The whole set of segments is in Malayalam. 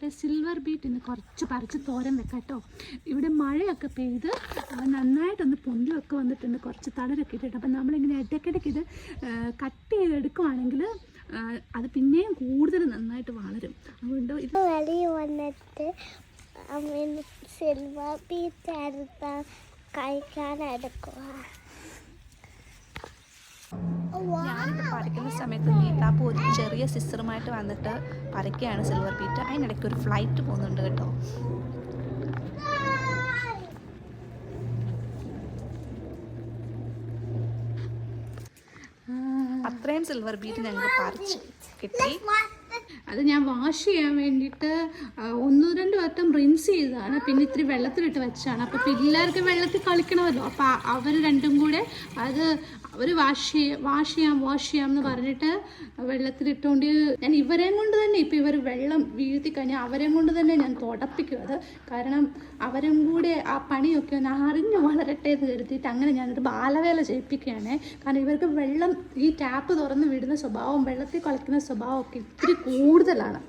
നമ്മളുടെ സിൽവർ ബീറ്റ് ഇന്ന് കുറച്ച് പറിച്ച് തോരൻ വെക്കാം കേട്ടോ. ഇവിടെ മഴയൊക്കെ പെയ്ത് നന്നായിട്ടൊന്ന് പൊന്തിയൊക്കെ വന്നിട്ടുണ്ട്, കുറച്ച് തളരൊക്കെ ഇട്ടിട്ട്. അപ്പം നമ്മളിങ്ങനെ ഇടയ്ക്കിടയ്ക്ക് ഇത് കട്ട് ചെയ്തെടുക്കുവാണെങ്കിൽ അത് പിന്നെയും കൂടുതൽ നന്നായിട്ട് വളരും. അതുകൊണ്ട് ഇത് വലിയ വന്നിട്ട് സിൽവർ ബീറ്റ് എടുത്ത് കഴിക്കാനെടുക്കുക. ഞാനിത് പറിക്കുന്ന സമയത്ത് നീത്താപ്പ് ഒരു ചെറിയ സിസ്റ്ററുമായിട്ട് വന്നിട്ട് പറിക്കുകയാണ് സിൽവർ ബീറ്റ്. അതിനിടയ്ക്ക് ഒരു ഫ്ലൈറ്റ് പോകുന്നുണ്ട് കേട്ടോ. അത്രയും സിൽവർ ബീറ്റ് ഞങ്ങൾക്ക് പറിച്ച് കിട്ടി. അത് ഞാൻ വാഷ് ചെയ്യാൻ വേണ്ടിയിട്ട് 1-2 വട്ടം റിൻസ് ചെയ്തതാണ്, പിന്നെ ഇത്തിരി വെള്ളത്തിലിട്ട് വെച്ചാണ്. അപ്പോൾ പിള്ളേർക്ക് വെള്ളത്തിൽ കളിക്കണമല്ലോ, അപ്പോൾ അവർ രണ്ടും കൂടെ അത് അവർ വാഷ് ചെയ്യാം എന്ന് പറഞ്ഞിട്ട് വെള്ളത്തിലിട്ടുകൊണ്ട് ഞാൻ ഇവരെയും കൊണ്ട് തന്നെ ഇപ്പം ഇവർ വെള്ളം വീഴ്ത്തി കഴിഞ്ഞാൽ അവരെയും കൊണ്ട് തന്നെ ഞാൻ തുടപ്പിക്കും അത്. കാരണം അവരും കൂടെ ആ പണിയൊക്കെ ഒന്ന് അറിഞ്ഞ് വളരട്ടെ എന്ന് കരുതിയിട്ട് അങ്ങനെ ഞാനൊരു ബാലവേല ചെയ്യിപ്പിക്കുകയാണ്. കാരണം ഇവർക്ക് വെള്ളം ഈ ടാപ്പ് തുറന്ന് വിടുന്ന സ്വഭാവം, വെള്ളത്തിൽ കളിക്കുന്ന സ്വഭാവമൊക്കെ ഇത്തിരി കൂടുതലാണ്.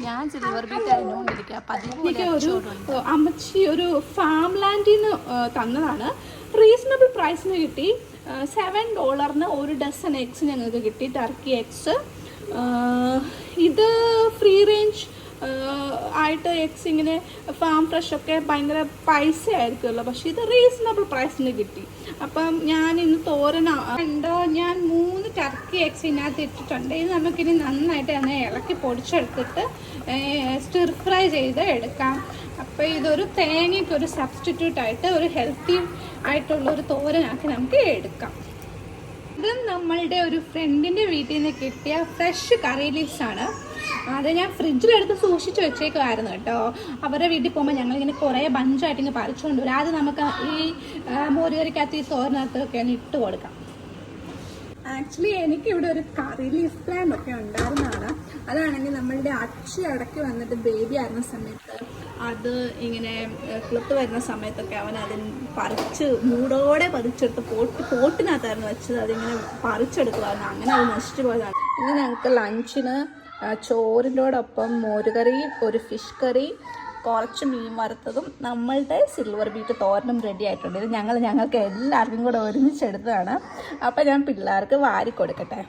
ഞാൻ സിൽവർ ബീറ്റ് അറിഞ്ഞുകൊണ്ടിരിക്കുക. ഒരു അമ്മച്ചി ഒരു ഫാം ലാൻഡിൽ നിന്ന് തന്നതാണ്. റീസണബിൾ പ്രൈസിന് കിട്ടി. $7 ഒരു ഡസൺ എഗ്സ് ഞങ്ങൾക്ക് കിട്ടി, ടർക്കി എഗ്സ്. ഇത് ഫ്രീ റേഞ്ച് ആയിട്ട് എഗ്സ് ഇങ്ങനെ ഫാം ഫ്രഷ് ഒക്കെ ഭയങ്കര പൈസ ആയിരിക്കുമല്ലോ, പക്ഷേ ഇത് റീസണബിൾ പ്രൈസിന് കിട്ടി. അപ്പം ഞാൻ ഇന്ന് തോരനുണ്ട്. ഞാൻ 3 ടർക്കി എഗ്സ് ഇതിനകത്ത് ഇട്ടിട്ടുണ്ട്. ഇത് നമുക്കിനി നന്നായിട്ട് അങ്ങനെ ഇളക്കി പൊടിച്ചെടുത്തിട്ട് സ്റ്റിർ ഫ്രൈ ചെയ്ത് എടുക്കാം. അപ്പോൾ ഇതൊരു തേങ്ങയ്ക്കൊരു സബ്സ്റ്റിറ്റ്യൂട്ടായിട്ട് ഒരു ഹെൽത്തി ആയിട്ടുള്ളൊരു തോരനാക്കി നമുക്ക് എടുക്കാം. ഇത് നമ്മളുടെ ഒരു ഫ്രണ്ടിൻ്റെ വീട്ടിൽ നിന്ന് കിട്ടിയ ഫ്രഷ് കറി ലീവ്സാണ്. അത് ഞാൻ ഫ്രിഡ്ജിലെടുത്ത് സൂക്ഷിച്ച് വെച്ചേക്കുമായിരുന്നു കേട്ടോ. അവരുടെ വീട്ടിൽ പോകുമ്പോൾ ഞങ്ങളിങ്ങനെ കുറേ ബഞ്ചായിട്ട് ഇങ്ങനെ പറിച്ചുകൊണ്ട് വരും. അത് നമുക്ക് ഈ മോരുകറിക്കകത്ത് ഈ തോരനകത്തൊക്കെ ഒന്ന് ഇട്ട് കൊടുക്കാം. ആക്ച്വലി എനിക്കിവിടെ ഒരു കറി ലീഫ് പ്ലാന്റ് ഒക്കെ ഉണ്ടായിരുന്നതാണ്. അതാണെങ്കിൽ നമ്മളുടെ അച്ഛൻ ഇടയ്ക്ക് വന്നിട്ട് ബേബി ആയിരുന്ന സമയത്ത് അത് ഇങ്ങനെ കിളുത്ത് വരുന്ന സമയത്തൊക്കെ അവൻ അതിന് പറിച്ച് മൂടോടെ പറിച്ചെടുത്ത് പോട്ടിനകത്തായിരുന്നു വെച്ചത്. അതിങ്ങനെ പറിച്ചെടുക്കുമായിരുന്നു, അങ്ങനെ അത് നശിച്ചു പോയതാണ്. ഇന്ന് ഞങ്ങൾക്ക് ലഞ്ചിന് ചോറിൻ്റോടൊപ്പം മോരുകറി, ഒരു ഫിഷ് കറി, കുറച്ച് മീൻ വറുത്തതും നമ്മളുടെ സിൽവർ ബീറ്റ് തോരനും റെഡി ആയിട്ടുണ്ട്. ഇത് ഞങ്ങൾക്ക് എല്ലാവർക്കും കൂടെ ഒരുമിച്ചെടുത്തതാണ്. അപ്പം ഞാൻ പിള്ളേർക്ക് വാരി കൊടുക്കട്ടെ.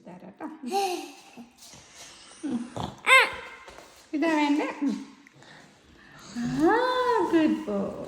തരാട്ടോ, ഇതാ വേണ്ടേ? Good boy.